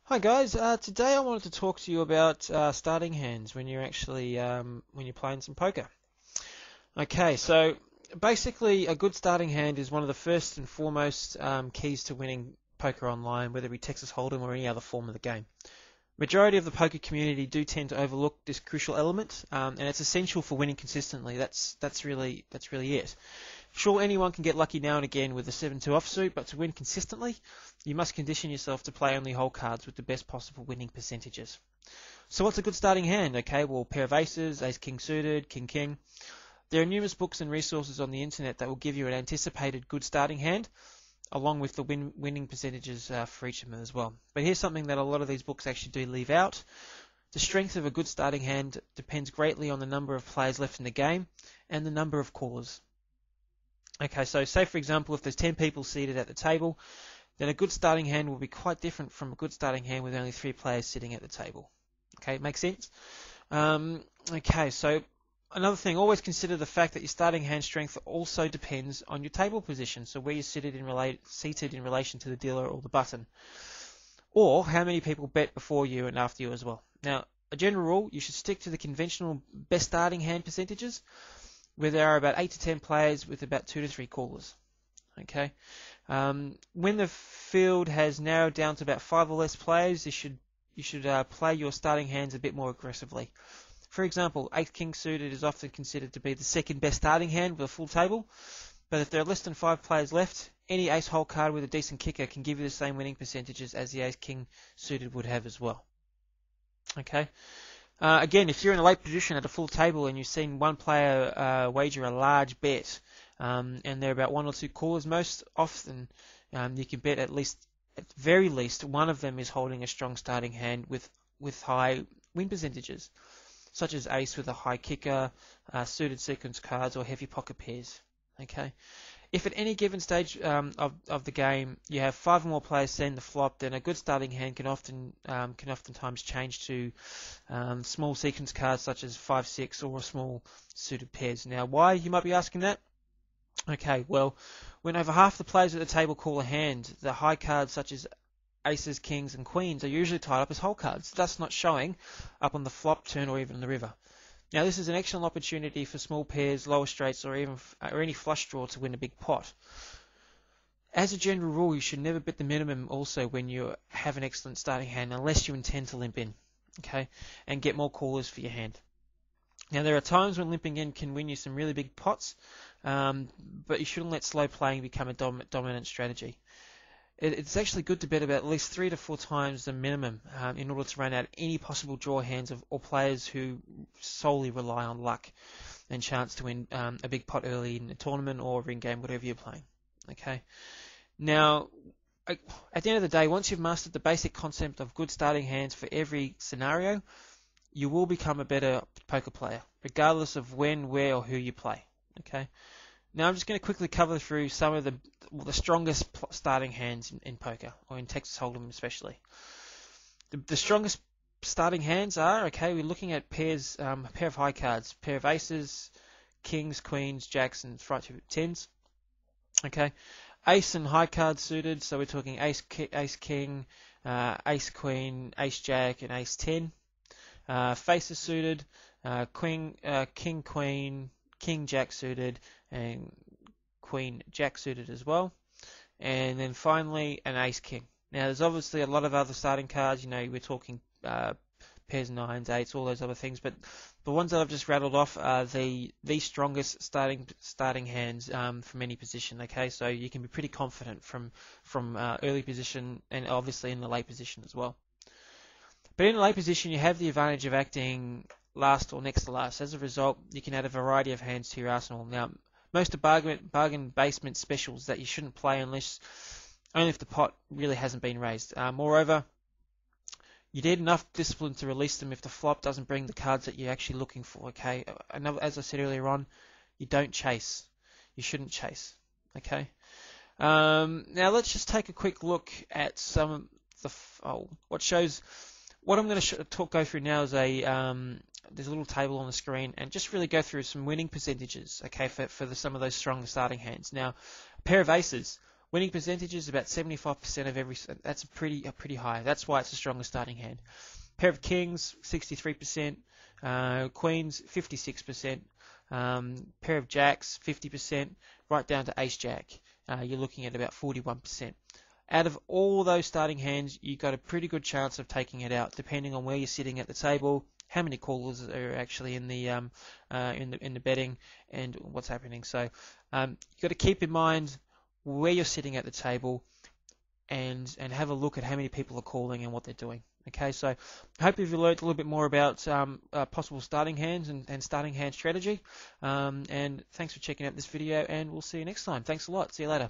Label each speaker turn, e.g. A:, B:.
A: Hi guys, today I wanted to talk to you about starting hands when you're actually when you're playing some poker. Okay, so basically a good starting hand is one of the first and foremost keys to winning poker online, whether it be Texas Hold'em or any other form of the game. Majority of the poker community do tend to overlook this crucial element, and it's essential for winning consistently. That's really it. Sure, anyone can get lucky now and again with a 7-2 offsuit, but to win consistently, you must condition yourself to play only whole cards with the best possible winning percentages. So what's a good starting hand? Okay, well, pair of aces, ace-king suited, king-king. There are numerous books and resources on the internet that will give you an anticipated good starting hand, along with the winning percentages for each of them as well. But here's something that a lot of these books actually do leave out. The strength of a good starting hand depends greatly on the number of players left in the game and the number of callers. Okay, so say for example if there's 10 people seated at the table, then a good starting hand will be quite different from a good starting hand with only 3 players sitting at the table. Okay, makes sense? Okay, so another thing, always consider the fact that your starting hand strength also depends on your table position, so where you're seated in relation to the dealer or the button, or how many people bet before you and after you as well. Now, a general rule, you should stick to the conventional best starting hand percentages, where there are about 8 to 10 players with about 2 to 3 callers. Okay, when the field has narrowed down to about 5 or less players, you should play your starting hands a bit more aggressively. For example, ace-king suited is often considered to be the second best starting hand with a full table, but if there are less than 5 players left, any ace-hole card with a decent kicker can give you the same winning percentages as the ace-king suited would have as well. Okay. Again, if you're in a late position at a full table and you've seen one player wager a large bet, and there are about 1 or 2 callers, most often you can bet at the very least, one of them is holding a strong starting hand with high win percentages, such as ace with a high kicker, suited sequence cards, or heavy pocket pairs. Okay. If at any given stage of the game you have 5 or more players setting the flop, then a good starting hand can oftentimes change to small sequence cards such as 5-6 or small suited pairs. Now, why, you might be asking that? Okay, well, when over half the players at the table call a hand, the high cards such as aces, kings, and queens are usually tied up as whole cards, thus not showing up on the flop, turn, or even the river. Now, this is an excellent opportunity for small pairs, lower straights, or any flush draw to win a big pot. As a general rule, you should never bet the minimum also when you have an excellent starting hand, unless you intend to limp in, okay, and get more callers for your hand. Now, there are times when limping in can win you some really big pots, but you shouldn't let slow playing become a dominant strategy. It's actually good to bet about at least 3 to 4 times the minimum in order to run out any possible draw hands or players who solely rely on luck and chance to win a big pot early in a tournament or ring game, whatever you're playing. Okay. Now, at the end of the day, once you've mastered the basic concept of good starting hands for every scenario, you will become a better poker player, regardless of when, where, or who you play. Okay. Now I'm just going to quickly cover through some of the strongest starting hands in poker, or in Texas Hold'em especially. The strongest starting hands are, okay, we're looking at pairs, a pair of high cards, pair of aces, kings, queens, jacks, and right to tens. Okay, ace and high cards suited, so we're talking ace king, ace queen, ace jack, and ace 10. Faces suited, king queen, king jack suited, and queen jack suited as well, and then finally an ace king. Now there's obviously a lot of other starting cards, we're talking pairs, nines, eights, all those other things, but the ones that I've just rattled off are the strongest starting hands from any position. Okay, so you can be pretty confident from early position and obviously in the late position as well. But in the late position you have the advantage of acting last or next to last. As a result, you can add a variety of hands to your arsenal. Now, most are bargain basement specials that you shouldn't play only if the pot really hasn't been raised. Moreover, you need enough discipline to release them if the flop doesn't bring the cards that you're actually looking for. Okay, as I said earlier on, you don't chase. You shouldn't chase. Okay. Now let's just take a quick look at some of the what shows. What I'm going to go through now is there's a little table on the screen, and just really go through some winning percentages, okay, for some of those strong starting hands. Now, a pair of aces. Winning percentage is about 75% of every. That's pretty high. That's why it's the strongest starting hand. Pair of kings, 63%. Queens, 56%. Pair of jacks, 50%. Right down to ace jack, you're looking at about 41%. Out of all those starting hands, you've got a pretty good chance of taking it out, depending on where you're sitting at the table, how many callers are actually in the betting, and what's happening. So you've got to keep in mind where you're sitting at the table, and have a look at how many people are calling and what they're doing. Okay, so I hope you've learned a little bit more about possible starting hands and starting hand strategy. And thanks for checking out this video, and we'll see you next time. Thanks a lot. See you later.